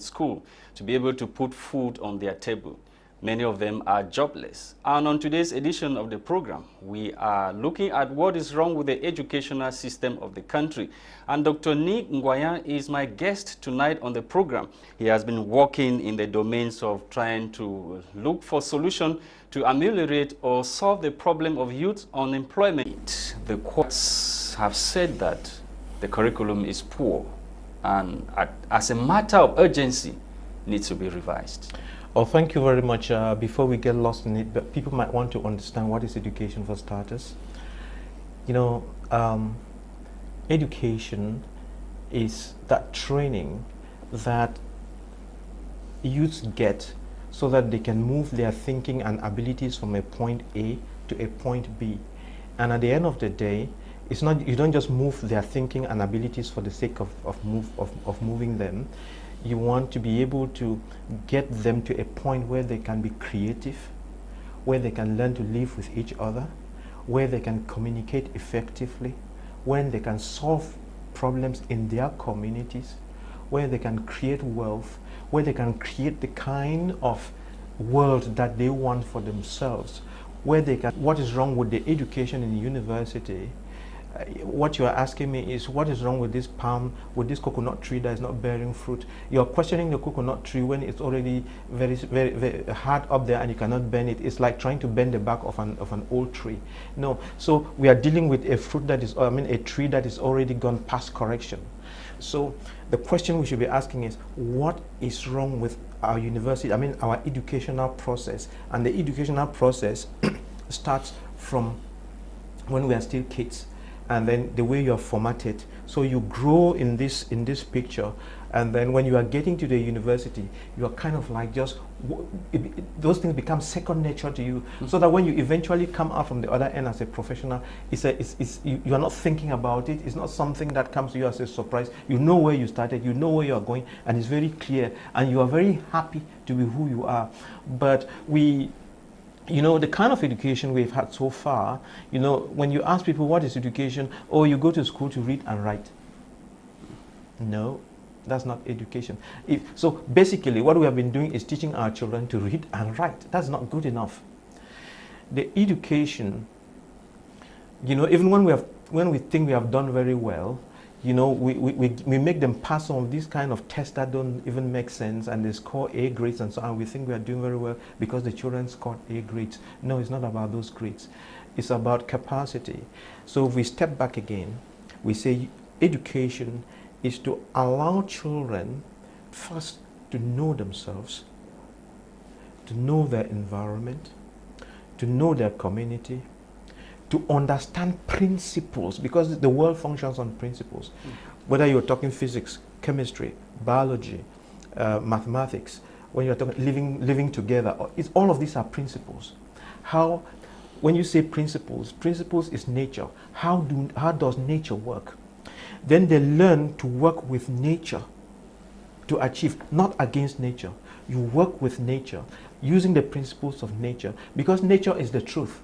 school to be able to put food on their table. Many of them are jobless. And on today's edition of the program, we are looking at what is wrong with the educational system of the country. And Dr. Ngwaniam is my guest tonight on the program. He has been working in the domains of trying to look for solutions to ameliorate or solve the problem of youth unemployment. The courts have said that the curriculum is poor and as a matter of urgency needs to be revised. Oh, thank you very much. Before we get lost in it, but people might want to understand what is education for starters. You know, education is that training that youths get so that they can move their thinking and abilities from a point A to a point B. And at the end of the day, it's not, you don't just move their thinking and abilities for the sake of moving them. You want to be able to get them to a point where they can be creative, where they can learn to live with each other, where they can communicate effectively, when they can solve problems in their communities, where they can create wealth, where they can create the kind of world that they want for themselves, where they can. What is wrong with the education in the university? What you are asking me is, what is wrong with this palm, with this coconut tree that is not bearing fruit? You are questioning the coconut tree when it's already very hard up there and you cannot bend it. It's like trying to bend the back of an old tree. No, so we are dealing with a fruit that is, a tree that is already gone past correction. So the question we should be asking is, what is wrong with our university, our educational process? And the educational process starts from when we are still kids. And then the way you are formatted, so you grow in this picture, and then when you are getting to the university, you are kind of like just those things become second nature to you. So that when you eventually come out from the other end as a professional, you are not thinking about it. It's not something that comes to you as a surprise. You know where you started, you know where you are going, and it's very clear, and you are very happy to be who you are. But the kind of education we've had so far, when you ask people what is education, oh, you go to school to read and write. No, that's not education. So basically what we have been doing is teaching our children to read and write. That's not good enough. The education, even when we think we have done very well, we make them pass on these kind of tests that don't even make sense, and they score A grades and so on. We think we are doing very well because the children scored A grades. No, it's not about those grades. It's about capacity. So if we step back again, we say education is to allow children first to know themselves, to know their environment, to know their community, to understand principles, because the world functions on principles. Whether you're talking physics, chemistry, biology, mathematics, when you're talking living together, all of these are principles. When you say principles is nature. How does nature work? Then they learn to work with nature to achieve, not against nature. You work with nature using the principles of nature, because nature is the truth.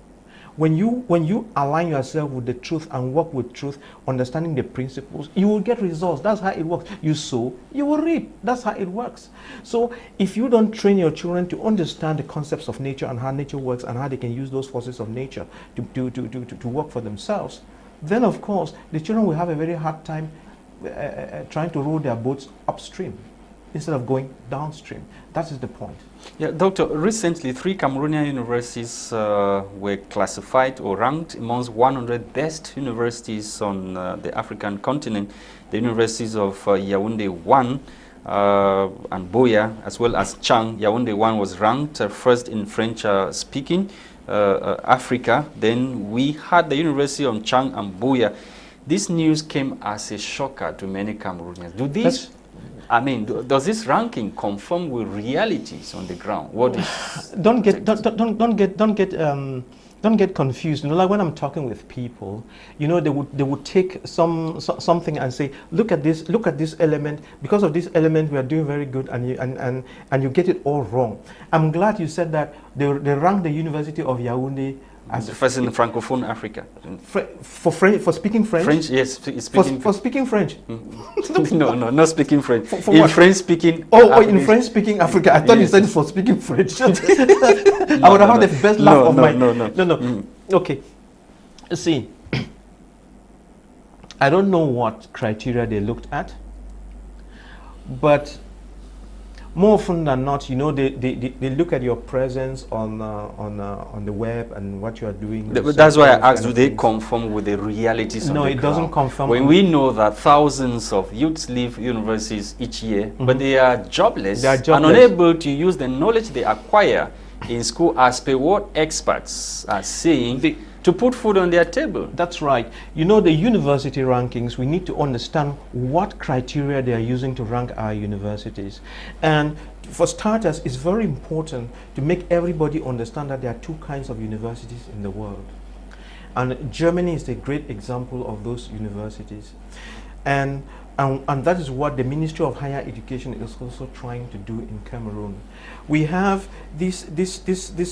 When you align yourself with the truth and work with truth, understanding the principles, you will get results. That's how it works. You sow, you will reap. That's how it works. So if you don't train your children to understand the concepts of nature and how nature works and how they can use those forces of nature to work for themselves, then of course the children will have a very hard time trying to row their boats upstream instead of going downstream. That is the point. Yeah, Doctor, recently 3 Cameroonian universities were classified or ranked amongst 100 best universities on the African continent. The universities of Yaoundé 1 and Buea, as well as Chang. Yaoundé 1 was ranked first in French-speaking Africa. Then we had the University of Chang and Buea. This news came as a shocker to many Cameroonians. Does this ranking conform with realities on the ground? What is? Don't get confused. Like when I'm talking with people, they would take something and say, look at this element. Because of this element, we are doing very good, and you get it all wrong. I'm glad you said that they ranked the University of Yaoundé First in Francophone Africa. For speaking French? French, yes. Speaking for speaking French? No, not speaking French. For in what? French speaking. In French speaking Africa. I thought you said for speaking French. I would have had the best laugh of my. No. Okay. See, I don't know what criteria they looked at, but more often than not, you know, they look at your presence on the web and what you are doing. That's why I asked, do they conform with the realities? No, on the it ground? doesn't conform. When we know that thousands of youths leave universities each year, but they are jobless, and unable to use the knowledge they acquire in school as per what experts are saying, to put food on their table. That's right. You know, the university rankings, we need to understand what criteria they are using to rank our universities. And for starters, it's very important to make everybody understand that there are two kinds of universities in the world. And Germany is a great example of those universities. And that is what the Ministry of Higher Education is also trying to do in Cameroon. We have these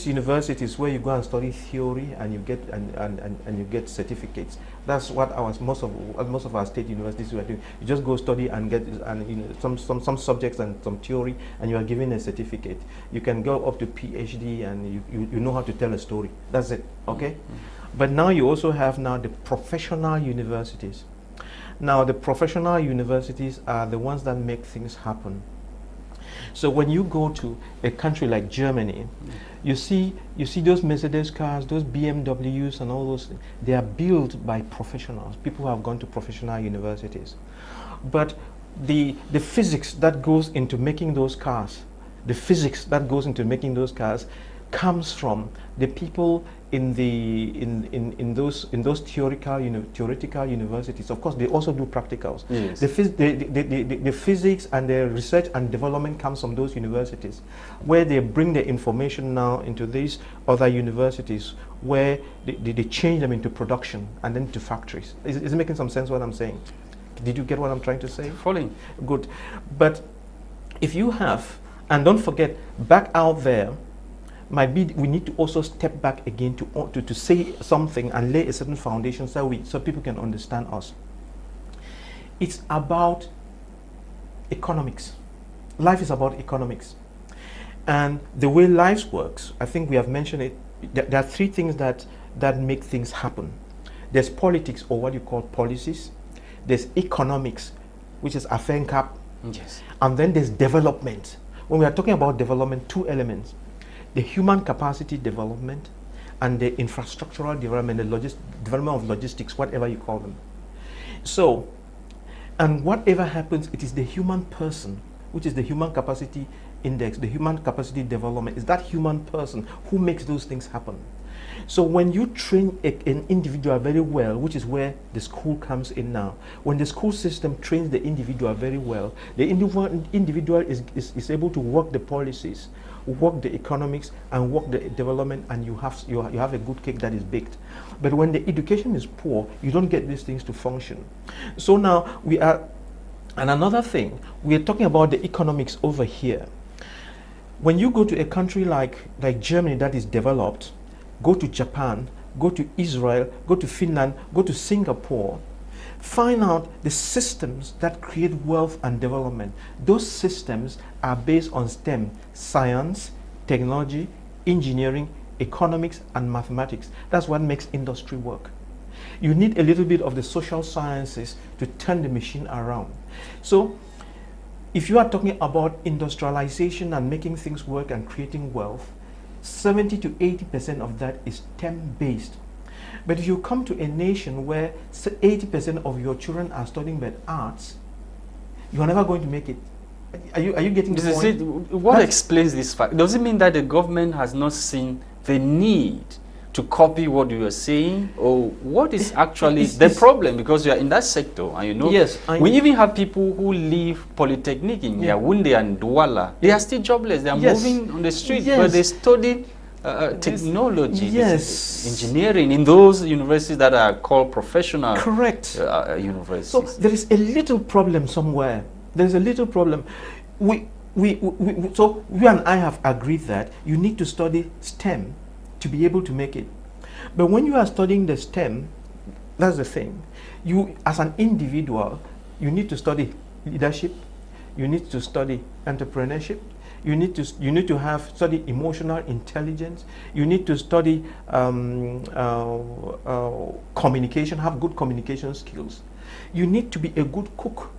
universities where you go and study theory and you get and you get certificates. That's what most of our state universities are doing. You just go study and get some subjects and some theory, and you are given a certificate. You can go up to PhD and you know how to tell a story. That's it. Okay. But now you also have the professional universities. Now, the professional universities are the ones that make things happen. So when you go to a country like Germany, you see those Mercedes cars, those BMWs and all those things. They are built by professionals, people who have gone to professional universities. But the physics that goes into making those cars, comes from the people in those theoretical universities. Of course, they also do practicals. Yes. The physics and the research and development comes from those universities, where they bring the information now into these other universities, where they change them into production and then to factories. Is it making some sense what I'm saying? Did you get what I'm trying to say? Following. Good. But if you have, and don't forget, back out there, we need to also step back again to say something and lay a certain foundation so people can understand us. It's about economics. Life is about economics. And the way life works, I think we have mentioned it, there are three things that make things happen. There's politics, or what you call policies. There's economics, which is Afenkap. Yes. And then there's development. When we are talking about development, two elements: the human capacity development and the infrastructural development, the development of logistics, whatever you call them. So, and whatever happens, it is the human person, which is the human capacity index, the human capacity development, is that human person who makes those things happen. So when you train an individual very well, which is where the school comes in now, when the school system trains the individual very well, the individual is able to work the policies, work the economics, and work the development, and you have a good cake that is baked. But when the education is poor, you don't get these things to function. So now we are, and another thing, we are talking about the economics over here. When you go to a country like Germany that is developed, go to Japan, go to Israel, go to Finland, go to Singapore, find out the systems that create wealth and development. Those systems are based on STEM: science, technology, engineering, economics, and mathematics. That's what makes industry work. You need a little bit of the social sciences to turn the machine around. So if you are talking about industrialization and making things work and creating wealth, 70 to 80% of that is STEM-based. But if you come to a nation where 80% of your children are studying but arts, you are never going to make it. Are you getting the point? What explains this fact? Does it mean that the government has not seen the need to copy what you are saying, or what is actually the problem? Because you are in that sector, and you know, yes, we even have people who leave Polytechnic in Yaoundé and Douala. They are still jobless. They are moving on the street, but they study technology, engineering in those universities that are called professional universities. So there is a little problem somewhere. There is a little problem. So you and I have agreed that you need to study STEM to be able to make it. But when you are studying the STEM, that's the thing. You, as an individual, you need to study leadership. You need to study entrepreneurship. You need to have study emotional intelligence. You need to study communication, have good communication skills. You need to be a good cook.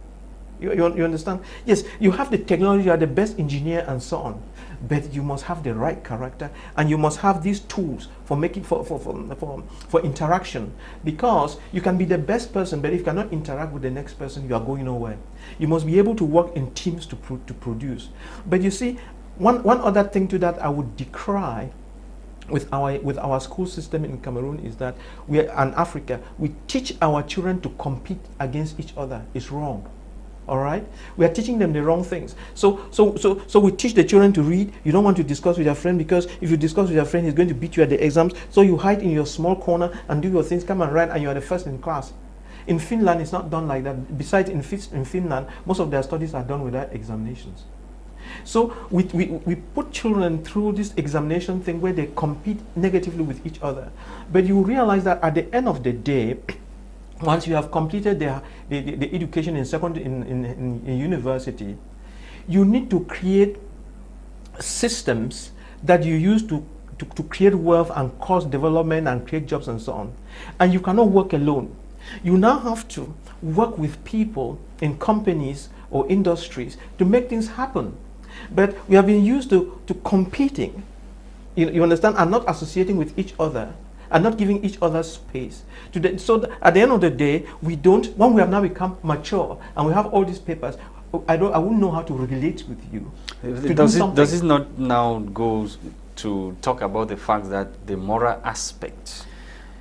You understand? Yes, you have the technology, you are the best engineer and so on, but you must have the right character, and you must have these tools for making for interaction, because you can be the best person, but if you cannot interact with the next person, you are going nowhere. You must be able to work in teams to produce. But you see, one other thing to that I would decry with our school system in Cameroon is that we are in Africa, we teach our children to compete against each other. It's wrong. All right, we are teaching them the wrong things. So we teach the children to read. You don't want to discuss with your friend, because if you discuss with your friend, he's going to beat you at the exams. So you hide in your small corner and do your things, come and write, and you are the first in class. In Finland, it's not done like that. Besides, in Finland, most of their studies are done without examinations. So we put children through this examination thing where they compete negatively with each other. But you realize that at the end of the day, once you have completed the education in secondary, in university, you need to create systems that you use to create wealth and cause development and create jobs and so on. And you cannot work alone. You now have to work with people in companies or industries to make things happen. But we have been used to competing, you understand, and not associating with each other, and not giving each other space. So at the end of the day, when we have now become mature and we have all these papers, I wouldn't know how to relate with you. Does it not now go to talk about the fact that the moral aspect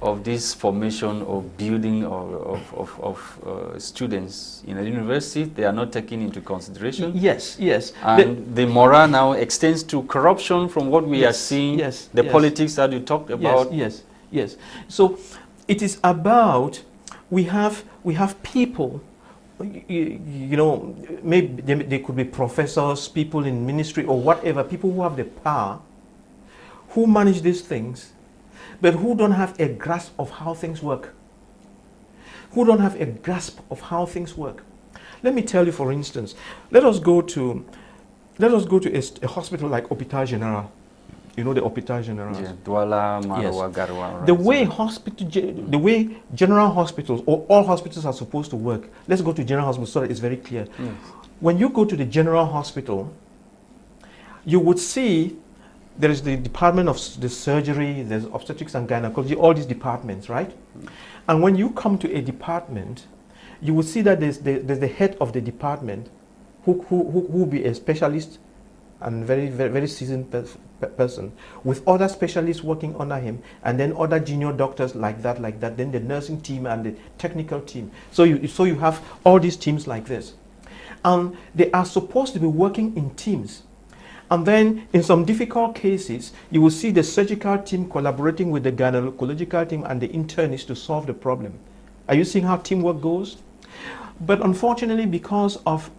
of this formation of building of students in a university, they are not taken into consideration? Yes, yes. And the moral now extends to corruption from what we are seeing, the politics that you talked about. Yes. So it is about, we have people, you know, maybe they could be professors, people in ministry or whatever, people who have the power, who manage these things, but who don't have a grasp of how things work. Who don't have a grasp of how things work. Let me tell you, for instance, let us go to a hospital like Hôpital General. You know the Hôpital General. Yeah, Vola, Maroua, Garwa. Right? The way general hospitals or all hospitals are supposed to work. Let's go to general hospital so that it's very clear. Yes. When you go to the general hospital, you would see there is the department of the surgery, there's obstetrics and gynecology, all these departments, right? And when you come to a department, you will see that there's the head of the department who will be a specialist and very seasoned person, with other specialists working under him, and then other junior doctors like that, then the nursing team and the technical team. So you have all these teams like this. And they are supposed to be working in teams. And then in some difficult cases, you will see the surgical team collaborating with the gynecological team and the internist to solve the problem. Are you seeing how teamwork goes? But unfortunately, because of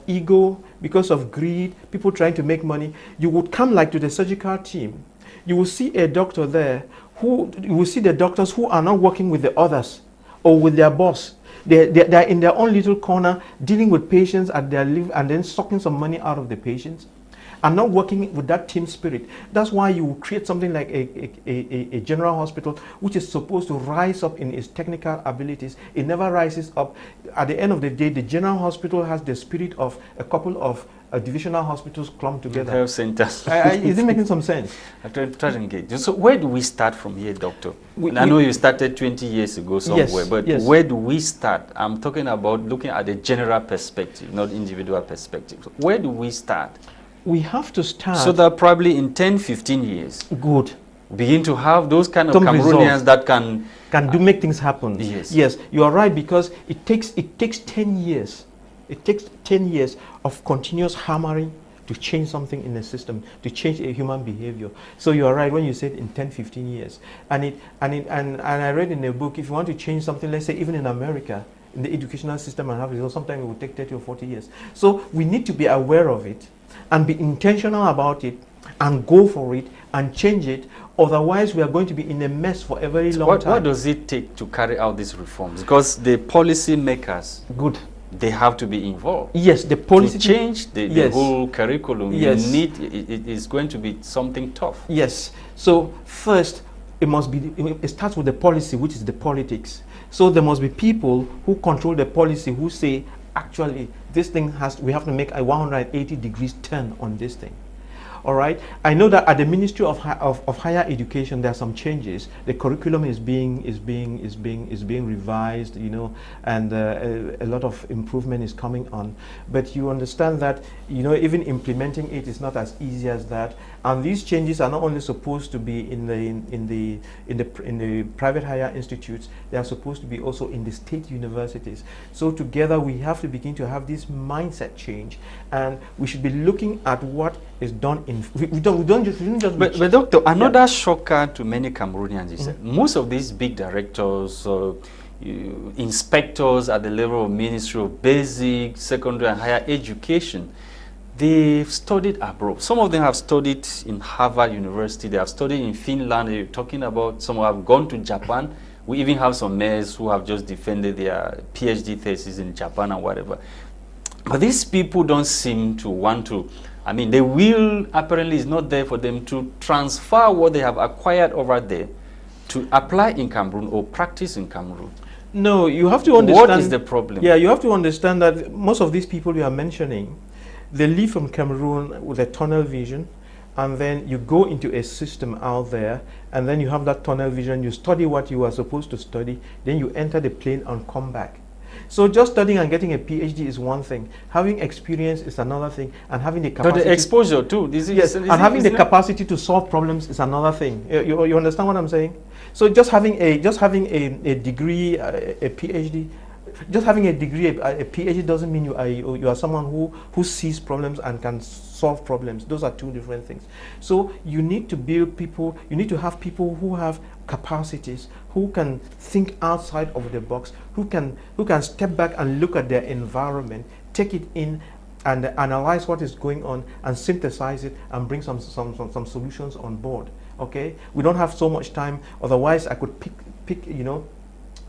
ego, because of greed, people trying to make money, you would come like to the surgical team. You will see a doctor there you will see the doctors who are not working with the others or with their boss. They're in their own little corner dealing with patients at their live and then sucking some money out of the patients and not working with that team spirit. That's why you create something like a general hospital which is supposed to rise up in its technical abilities. It never rises up. At the end of the day, the general hospital has the spirit of a couple of divisional hospitals clumped together. Health centers. Is it making some sense? I try to engage. So where do we start from here, doctor? I know you started 20 years ago somewhere, but where do we start? I'm talking about looking at the general perspective, not individual perspective. So where do we start? We have to start. So that probably in 10, 15 years, good, begin to have those kind of Cameroonians that can make things happen. Yes, you are right, because it takes 10 years. It takes 10 years of continuous hammering to change something in the system, to change a human behavior. So you are right when you said in 10, 15 years. And I read in a book, if you want to change something, let's say even in America, in the educational system and have results, sometimes it will take 30 or 40 years. So we need to be aware of it and be intentional about it and go for it and change it. Otherwise, we are going to be in a mess for a very long time. What does it take to carry out these reforms? Because the policy makers, they have to be involved. Yes, the policy to change the whole curriculum. Yes. You need it is going to be something tough. Yes. So first, it starts with the policy, which is the politics. So there must be people who control the policy who say, actually, this thing we have to make a 180 degrees turn on this thing. All right. I know that at the Ministry of Higher Education there are some changes. The curriculum is being revised, you know, and a lot of improvement is coming on. But you understand that, you know, even implementing it is not as easy as that. And these changes are not only supposed to be in the private higher institutes; they are supposed to be also in the state universities. So together we have to begin to have this mindset change, and we should be looking at what is done in. We don't just. But doctor, another shocker to many Cameroonians is that most of these big directors, inspectors at the level of Ministry of Basic, Secondary and Higher Education, they've studied abroad. Some of them have studied in Harvard University. They have studied in Finland. They're talking about some have gone to Japan. We even have some mayors who have just defended their PhD thesis in Japan and whatever. But these people don't seem to want to. I mean, the will apparently is not there for them to transfer what they have acquired over there to apply in Cameroon or practice in Cameroon. No, you have to understand. What is the problem? Yeah, you have to understand that most of these people you are mentioning, they live from Cameroon with a tunnel vision, and then you go into a system out there, and then you have that tunnel vision, you study what you are supposed to study, then you enter the plane and come back. So just studying and getting a PhD is one thing. Having experience is another thing, and having the capacity. But the exposure too. And having the capacity to solve problems is another thing. You understand what I'm saying? So just having a degree, a PhD, just having a degree, a PhD doesn't mean you are someone who sees problems and can solve problems. Those are two different things. So you need to build people. You need to have people who have capacities, who can think outside of the box, who can step back and look at their environment, take it in, and analyze what is going on and synthesize it and bring some solutions on board. Okay, we don't have so much time. Otherwise, I could pick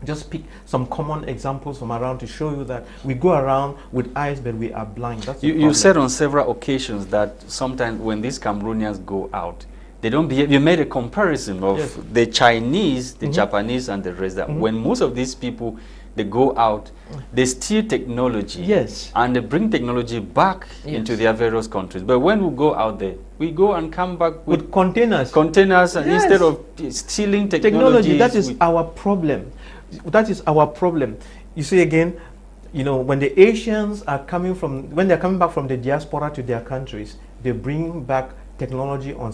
just pick some common examples from around to show you that we go around with eyes but we are blind. That's you said on several occasions that sometimes when these Cameroonians go out, they don't behave. You made a comparison of the Chinese, the Japanese, and the rest. That when most of these people, they go out, they steal technology, and they bring technology back into their various countries. But when we go out there, we go and come back with containers, and instead of stealing technology. That is our problem. That is our problem. You see, again, you know, when the Asians are when they're coming back from the diaspora to their countries, they bring back technology on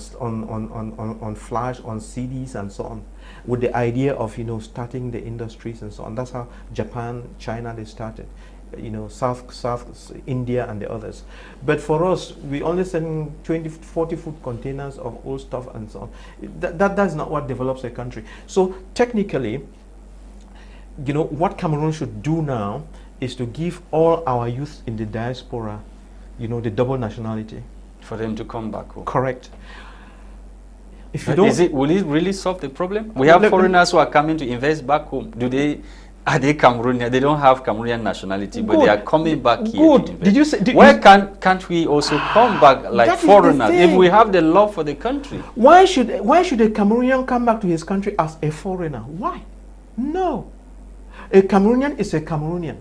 flash, on CDs and so on, with the idea of, you know, starting the industries and so on. That's how Japan, China, they started. You know, South India and the others. But for us, we only send 20, 40 foot containers of old stuff and so on. That's not what develops a country. So technically, you know, what Cameroon should do now is to give all our youth in the diaspora, you know, the double nationality. For them to come back home. Correct. If you don't, will it really solve the problem? We have foreigners who are coming to invest back home. Are they Cameroonian? They don't have Cameroonian nationality, but they are coming back here. Did you say? Why can't we also come back like foreigners if we have the love for the country? Why should a Cameroonian come back to his country as a foreigner? Why? No. A Cameroonian is a Cameroonian.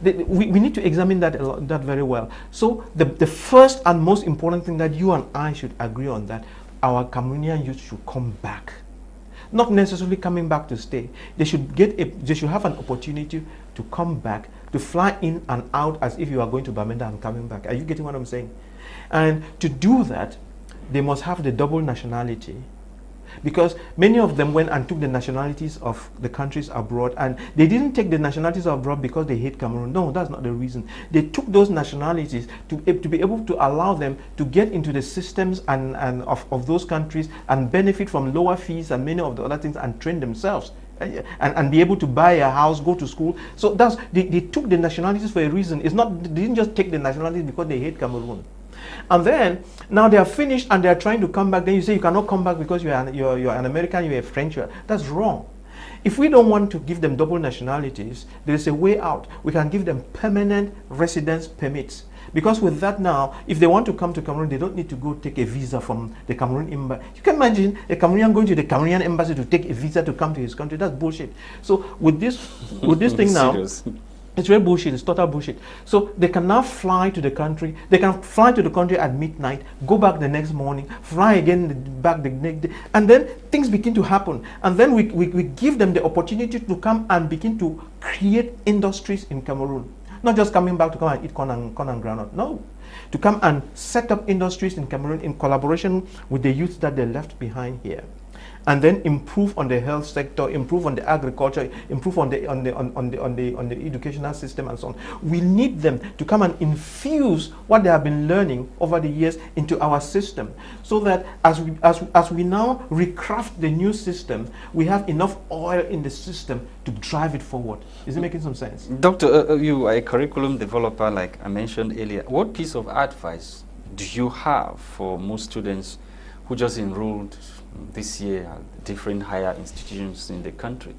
We need to examine that very well. So the first and most important thing that you and I should agree on, that our Cameroonian youth should come back. Not necessarily coming back to stay. They should have an opportunity to come back, to fly in and out as if you are going to Bamenda and coming back. Are you getting what I'm saying? And to do that, they must have the double nationality. Because many of them went and took the nationalities of the countries abroad, and they didn't take the nationalities abroad because they hate Cameroon. No, that's not the reason. They took those nationalities to be able to allow them to get into the systems and of those countries and benefit from lower fees and many of the other things, and train themselves and be able to buy a house, go to school. So they took the nationalities for a reason. It's not, they didn't just take the nationalities because they hate Cameroon. And then, now they are finished and they are trying to come back. Then you say you cannot come back because you're an American, you're a French. That's wrong. If we don't want to give them double nationalities, there is a way out. We can give them permanent residence permits. Because with that now, if they want to come to Cameroon, they don't need to go take a visa from the Cameroon embassy. You can imagine a Cameroonian going to the Cameroonian embassy to take a visa to come to his country. That's bullshit. So with this thing now, it's very bullshit. It's total bullshit. So they can now fly to the country. They can fly to the country at midnight, go back the next morning, fly again back the next day, and then things begin to happen. And then we give them the opportunity to come and begin to create industries in Cameroon. Not just coming back to come and eat corn and groundnut. No. To come and set up industries in Cameroon in collaboration with the youth that they left behind here. And then improve on the health sector, improve on the agriculture, improve on the educational system and so on. We need them to come and infuse what they have been learning over the years into our system, so that as we now recraft the new system, we have enough oil in the system to drive it forward. Is it making some sense? Doctor, you are a curriculum developer, like I mentioned earlier. What piece of advice do you have for most students who just enrolled this year at different higher institutions in the country?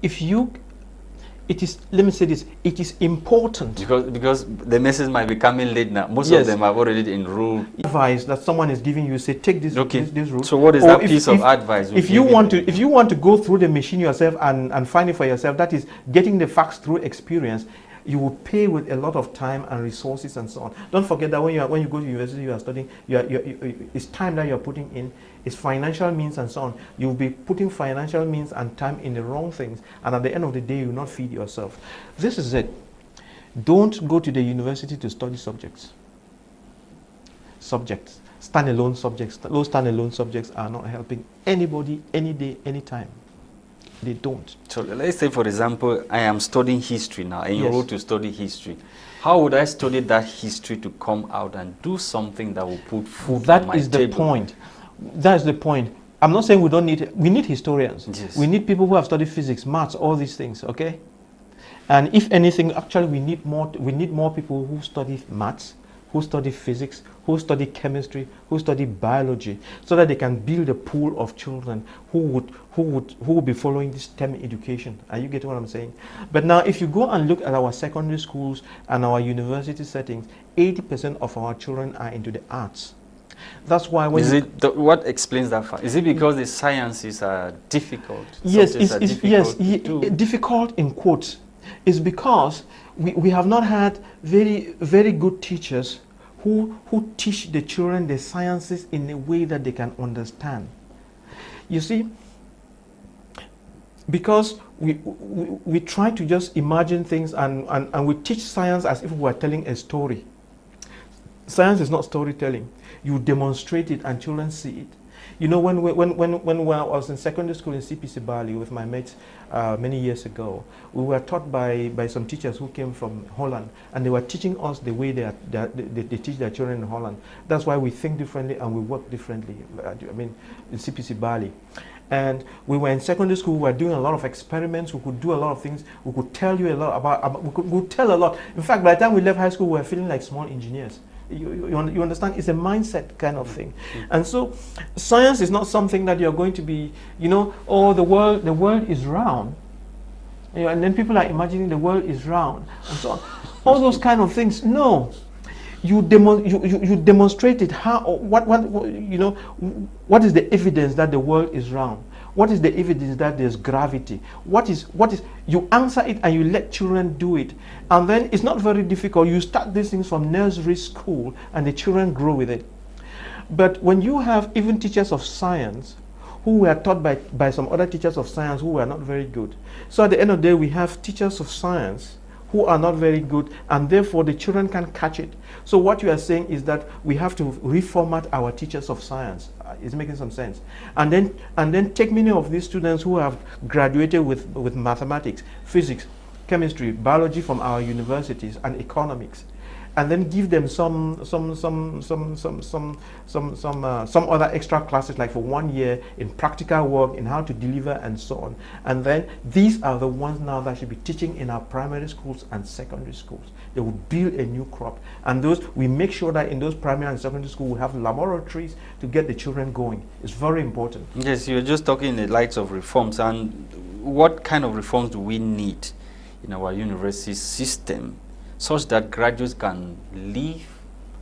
Let me say this, it is important. Because the message might be coming late now. Most of them have already enrolled. Advice that someone is giving you, say, take this, this route. So what is that piece of advice? If you want to go through the machine yourself and find it for yourself, that is getting the facts through experience, you will pay with a lot of time and resources and so on. Don't forget that when you go to university, you are studying, it's time that you are putting in, it's financial means and so on. You'll be putting financial means and time in the wrong things, and at the end of the day, you will not feed yourself. This is it. Don't go to the university to study subjects. Standalone subjects. Those standalone subjects are not helping anybody, any day, any time. They don't. So let's say, for example, I am studying history now. I enrolled to study history. How would I study that history to come out and do something that will put food on my table? That is the point. That is the point. I'm not saying we don't need. We need historians. Yes. We need people who have studied physics, maths, all these things. Okay. And if anything, actually, we need more. We need more people who study maths, who study physics, who study chemistry, who study biology, so that they can build a pool of children who would be following this STEM education. Are you getting what I'm saying? But now, if you go and look at our secondary schools and our university settings, 80% of our children are into the arts. That's why when what explains that fact? Is it because the sciences are difficult? Yes, difficult in quotes. It's because we have not had very, very good teachers who teach the children the sciences in a way that they can understand. You see, because we try to just imagine things and we teach science as if we were telling a story. Science is not storytelling. You demonstrate it and children see it. You know, when I was in secondary school in CPC Bali with my mates many years ago, we were taught by some teachers who came from Holland, and they were teaching us the way they teach their children in Holland. That's why we think differently and we work differently. I mean, in CPC Bali. And we were in secondary school, we were doing a lot of experiments, we could do a lot of things, we could tell you a lot about, we could tell a lot. In fact, by the time we left high school, we were feeling like small engineers. You understand? It's a mindset kind of thing. And so science is not something that you're going to be, you know, oh, the world is round. You know, and then people are imagining the world is round and so on. All those kind of things. No. You demonstrated what is the evidence that the world is round? What is the evidence that there's gravity? What is you answer it and you let children do it. And then it's not very difficult. You start these things from nursery school and the children grow with it. But when you have even teachers of science who were taught by some other teachers of science who were not very good. So at the end of the day, we have teachers of science who are not very good, and therefore the children can catch it. So what you are saying is that we have to reformat our teachers of science. Is making some sense? And then take many of these students who have graduated with mathematics, physics, chemistry, biology from our universities, and economics, and then give them some other extra classes, like for 1 year in practical work, in how to deliver and so on. And then these are the ones now that should be teaching in our primary schools and secondary schools. They will build a new crop, and those we make sure that in those primary and secondary schools we have laboratories to get the children going. It's very important. Yes, you're just talking in the light of reforms, and what kind of reforms do we need in our university system such that graduates can live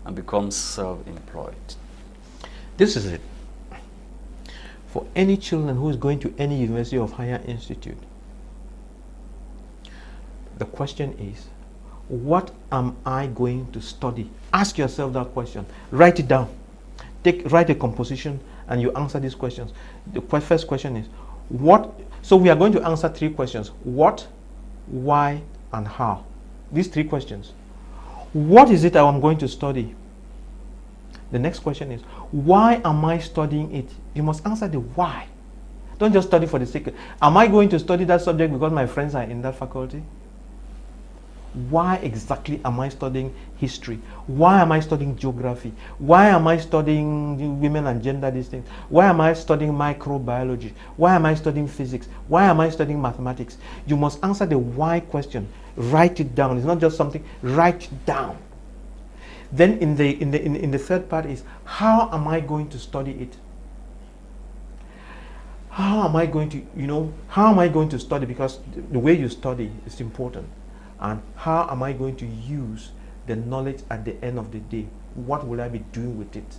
and become self-employed? This is it. For any children who is going to any university of higher institute, the question is, what am I going to study? Ask yourself that question. Write it down. Write a composition and you answer these questions. The first question is, what? So we are going to answer 3 questions. What, why, and how. These 3 questions. What is it I'm going to study? The next question is, why am I studying it? You must answer the why. Don't just study for the sake of, am I going to study that subject because my friends are in that faculty? Why exactly am I studying history? Why am I studying geography? Why am I studying women and gender, these things? Why am I studying microbiology? Why am I studying physics? Why am I studying mathematics? You must answer the why question. Write it down. It's not just something. Write it down. Then in the third part is, how am I going to study it? How am I going to, how am I going to study? Because the way you study is important. And how am I going to use the knowledge at the end of the day? What will I be doing with it?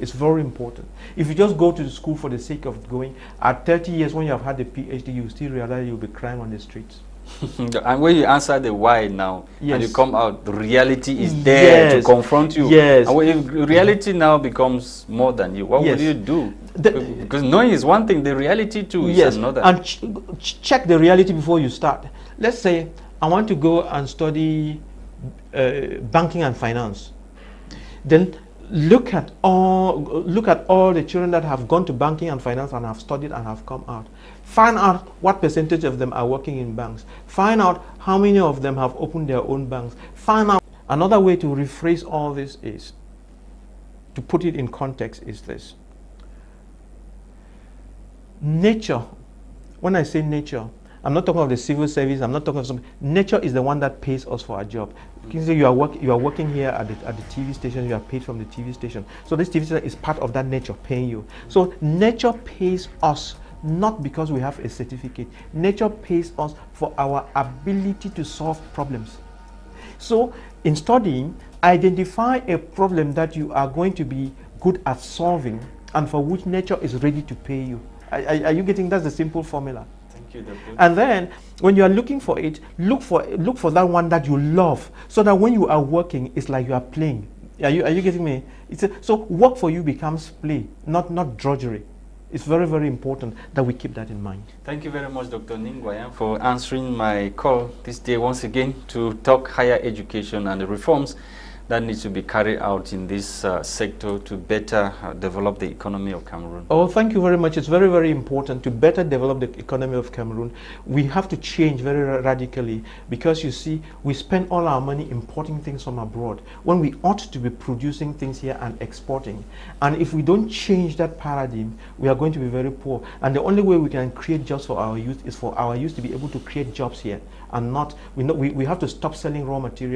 It's very important. If you just go to the school for the sake of going, at 30 years when you have had a PhD, you still realize you'll be crying on the streets. And when you answer the why now, yes, and you come out, the reality is there, yes, to confront you. Yes. And if reality now becomes more than you, what, yes, will you do? Because knowing is one thing, the reality too, yes, is another. And check the reality before you start. Let's say I want to go and study banking and finance. Then look at all the children that have gone to banking and finance and have studied and have come out. Find out what percentage of them are working in banks. Find out how many of them have opened their own banks. Find out. Another way to rephrase all this is, to put it in context, is this. Nature, when I say nature, I'm not talking of the civil service. I'm not talking of something. Nature is the one that pays us for our job. You can say you are working here at the TV station. You are paid from the TV station. So this TV station is part of that nature paying you. So nature pays us not because we have a certificate. Nature pays us for our ability to solve problems. So in studying, identify a problem that you are going to be good at solving and for which nature is ready to pay you. Are you getting? That's the simple formula. And then when you are looking for it, look for that one that you love, so that when you are working, it's like you are playing. Are you getting me? So work for you becomes play, not drudgery. It's very, very important that we keep that in mind. Thank you very much, Dr. Ngwaniam, for answering my call this day once again to talk higher education and the reforms that needs to be carried out in this sector to better develop the economy of Cameroon. Oh, thank you very much. It's very, very important to better develop the economy of Cameroon. We have to change very radically, because you see, we spend all our money importing things from abroad when we ought to be producing things here and exporting. And if we don't change that paradigm, we are going to be very poor. And the only way we can create jobs for our youth is for our youth to be able to create jobs here, and not, we have to stop selling raw material.